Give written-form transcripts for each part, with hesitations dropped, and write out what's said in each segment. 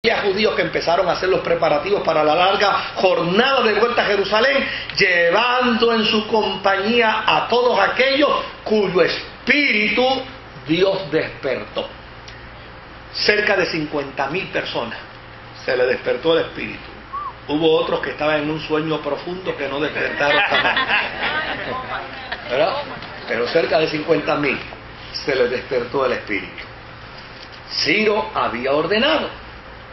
judíos que empezaron a hacer los preparativos para la larga jornada de vuelta a Jerusalén, llevando en su compañía a todos aquellos cuyo espíritu Dios despertó. Cerca de 50,000 personas se le despertó el espíritu. Hubo otros que estaban en un sueño profundo que no despertaron jamás, ¿verdad? Pero cerca de 50,000 se les despertó el espíritu. Ciro había ordenado,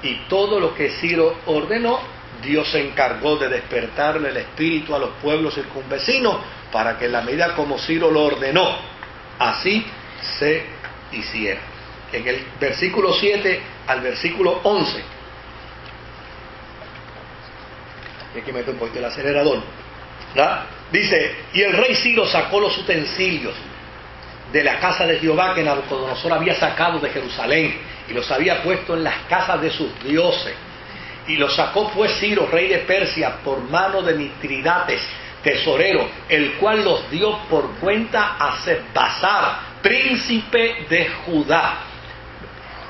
y todo lo que Ciro ordenó, Dios se encargó de despertarle el espíritu a los pueblos circunvecinos para que en la medida como Ciro lo ordenó, así se hiciera. En el versículo 7 al versículo 11, hay que meter un poquito el acelerador, ¿verdad? Dice: y el rey Ciro sacó los utensilios de la casa de Jehová que Nabucodonosor había sacado de Jerusalén, y los había puesto en las casas de sus dioses. Y los sacó pues Ciro, rey de Persia, por mano de Mitridates, tesorero, el cual los dio por cuenta a Sesbazar, príncipe de Judá.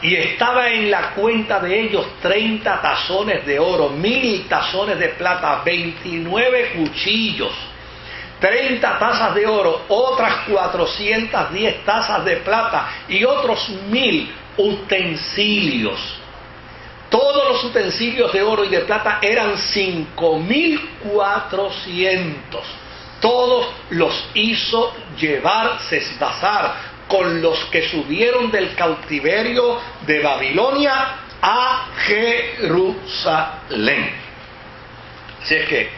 Y estaba en la cuenta de ellos 30 tazones de oro, 1,000 tazones de plata, 29 cuchillos, 30 tazas de oro, otras 410 tazas de plata y otros 1,000 utensilios. Todos los utensilios de oro y de plata eran 5,400. Todos los hizo llevar Sesbazar con los que subieron del cautiverio de Babilonia a Jerusalén. Así es que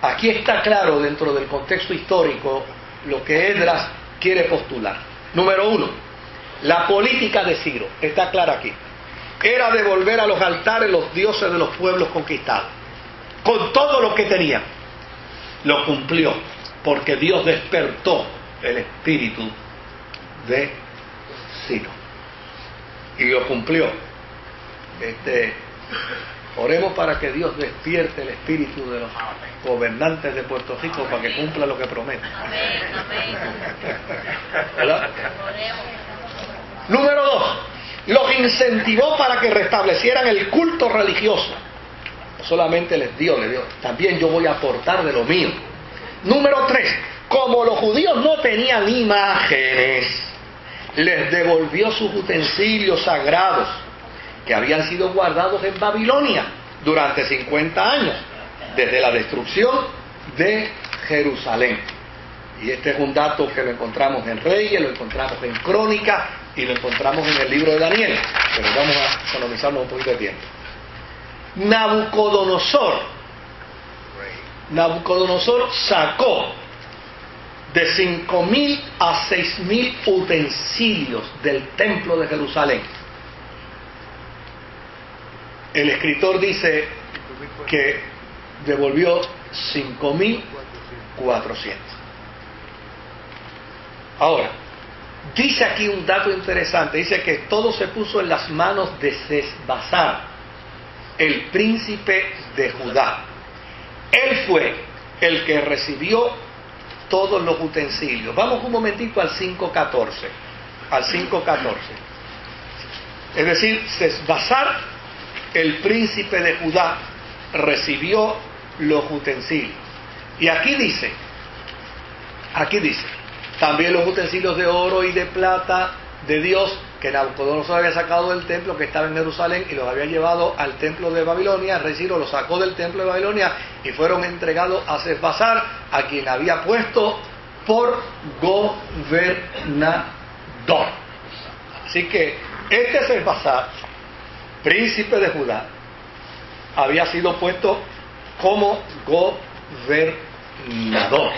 aquí está claro, dentro del contexto histórico, lo que Esdras quiere postular. Número 1, la política de Ciro está clara aquí. Era devolver a los altares los dioses de los pueblos conquistados. Con todo lo que tenía, lo cumplió, porque Dios despertó el espíritu de Ciro. Y lo cumplió. Oremos para que Dios despierte el espíritu de los gobernantes de Puerto Rico para que cumpla lo que promete. ¿Verdad? Número 2, los incentivó para que restablecieran el culto religioso. No solamente les dio, también yo voy a aportar de lo mío. Número 3, como los judíos no tenían imágenes, les devolvió sus utensilios sagrados que habían sido guardados en Babilonia durante 50 años, desde la destrucción de Jerusalén. Y este es un dato que lo encontramos en Reyes, lo encontramos en Crónicas y lo encontramos en el libro de Daniel, pero vamos a economizarnos un poquito de tiempo. Nabucodonosor sacó de 5,000 a 6,000 utensilios del templo de Jerusalén. El escritor dice que devolvió 5,400. Ahora, dice aquí un dato interesante, dice que todo se puso en las manos de Sesbazar, el príncipe de Judá. Él fue el que recibió todos los utensilios. Vamos un momentito al 5.14. Al 5.14. Es decir, Sesbazar, el príncipe de Judá, recibió los utensilios. Y aquí dice, también los utensilios de oro y de plata de Dios que Nabucodonosor había sacado del templo que estaba en Jerusalén y los había llevado al templo de Babilonia. El rey Ciro los sacó del templo de Babilonia y fueron entregados a Sesbazar, a quien había puesto por gobernador. Así que este Sesbazar, príncipe de Judá, había sido puesto como gobernador.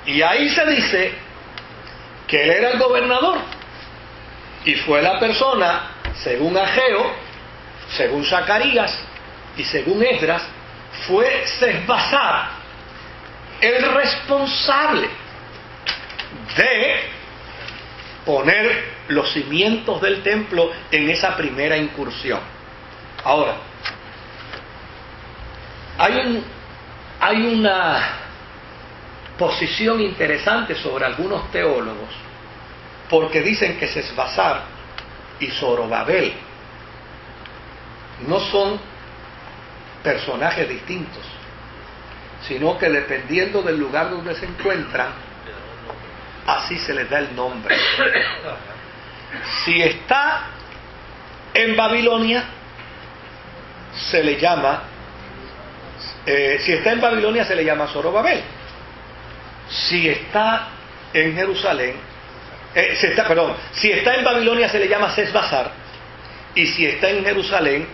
Y ahí se dice que él era el gobernador y fue la persona, según Ageo, según Zacarías y según Esdras, fue Sesbazar el responsable de poner los cimientos del templo en esa primera incursión. Ahora, hay una posición interesante sobre algunos teólogos, porque dicen que Sesbazar y Zorobabel no son personajes distintos, sino que dependiendo del lugar donde se encuentran, así se les da el nombre. Si está en Babilonia, se le llama Zorobabel. Si está en Jerusalén, si está en Babilonia se le llama Sesbazar, y si está en Jerusalén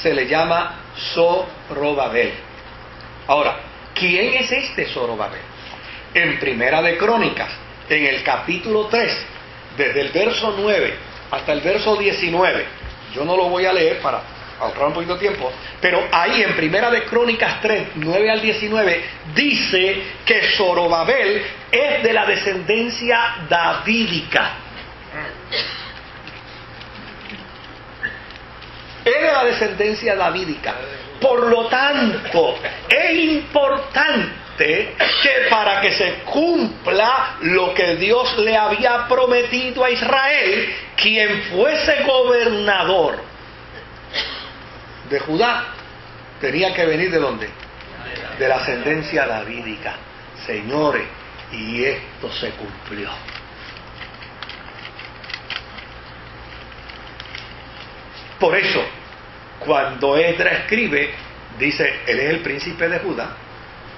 se le llama Zorobabel. Ahora, ¿quién es este Zorobabel? En Primera de Crónicas, en el capítulo 3, desde el verso 9 hasta el verso 19, yo no lo voy a leer para ahorrar un poquito de tiempo, pero ahí en Primera de Crónicas 3, 9 al 19, dice que Zorobabel es de la descendencia davídica. Es de la descendencia davídica. Por lo tanto, es importante que para que se cumpla lo que Dios le había prometido a Israel, quien fuese gobernador de Judá tenía que venir ¿de dónde? De la ascendencia davídica. Señores, y esto se cumplió. Por eso, cuando Esdras escribe, dice, él es el príncipe de Judá.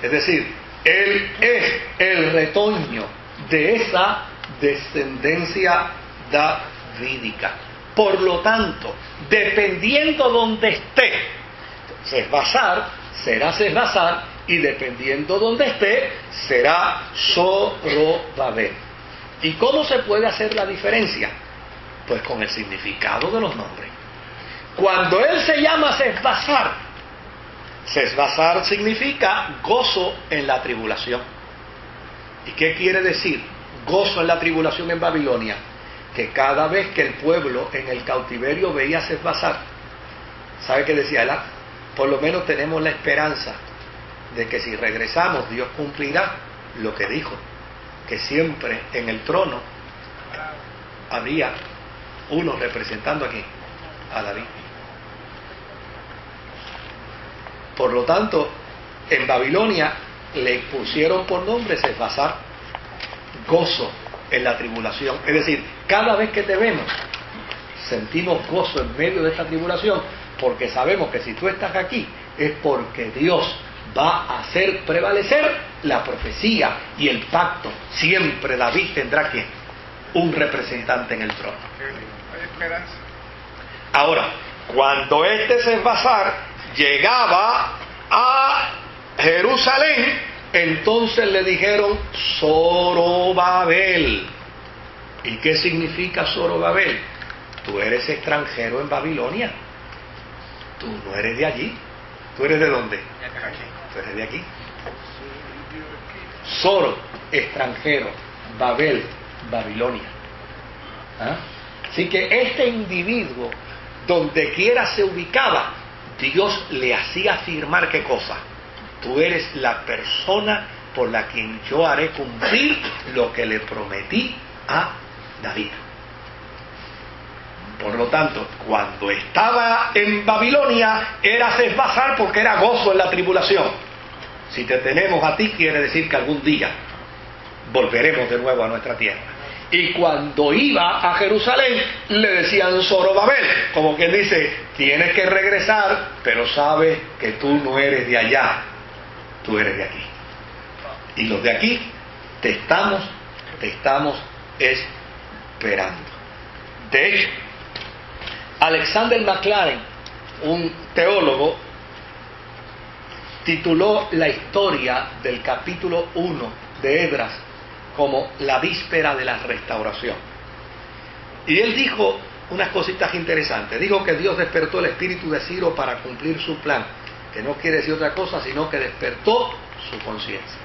Es decir, él es el retoño de esa descendencia davídica. Por lo tanto, dependiendo donde esté Sesbazar, será Sesbazar, y dependiendo donde esté, será Zorobabel. ¿Y cómo se puede hacer la diferencia? Pues con el significado de los nombres. Cuando él se llama Sesbazar, Sesbazar significa gozo en la tribulación. ¿Y qué quiere decir gozo en la tribulación en Babilonia? Que cada vez que el pueblo en el cautiverio veía a Sesbazar, ¿sabe qué decía él? Por lo menos tenemos la esperanza de que si regresamos, Dios cumplirá lo que dijo, que siempre en el trono había uno representando aquí a David. Por lo tanto, en Babilonia le pusieron por nombre Sesbazar, gozo en la tribulación. Es decir, cada vez que te vemos, sentimos gozo en medio de esta tribulación, porque sabemos que si tú estás aquí, es porque Dios va a hacer prevalecer la profecía y el pacto. Siempre David tendrá que un representante en el trono. Hay esperanza. Ahora, cuando este Sesbazar llegaba a Jerusalén, entonces le dijeron Zorobabel. ¿Y qué significa Zorobabel? Tú eres extranjero en Babilonia. Tú no eres de allí. ¿Tú eres de dónde? Tú eres de aquí. Zoro, extranjero. Babel, Babilonia. ¿Ah? Así que este individuo, donde quiera se ubicaba, Dios le hacía afirmar ¿qué cosa? Tú eres la persona por la quien yo haré cumplir lo que le prometí a David. Por lo tanto, cuando estaba en Babilonia, era Sesbazar porque era gozo en la tribulación. Si te tenemos a ti, quiere decir que algún día volveremos de nuevo a nuestra tierra. Y cuando iba a Jerusalén, le decían Zorobabel, como quien dice, tienes que regresar, pero sabes que tú no eres de allá, tú eres de aquí. Y los de aquí te estamos esperando. De hecho, Alexander Maclaren, un teólogo, tituló la historia del capítulo 1 de Esdras como la víspera de la restauración. Y él dijo unas cositas interesantes. Dijo que Dios despertó el espíritu de Ciro para cumplir su plan, que no quiere decir otra cosa, sino que despertó su conciencia.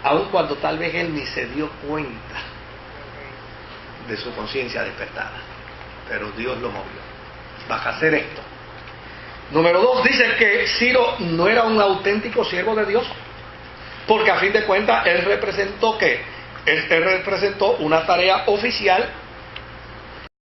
Aun cuando tal vez él ni se dio cuenta de su conciencia despertada. Pero Dios lo movió. Vas a hacer esto. Número 2, dice que Ciro no era un auténtico siervo de Dios, porque a fin de cuentas él representó ¿qué? Él representó una tarea oficial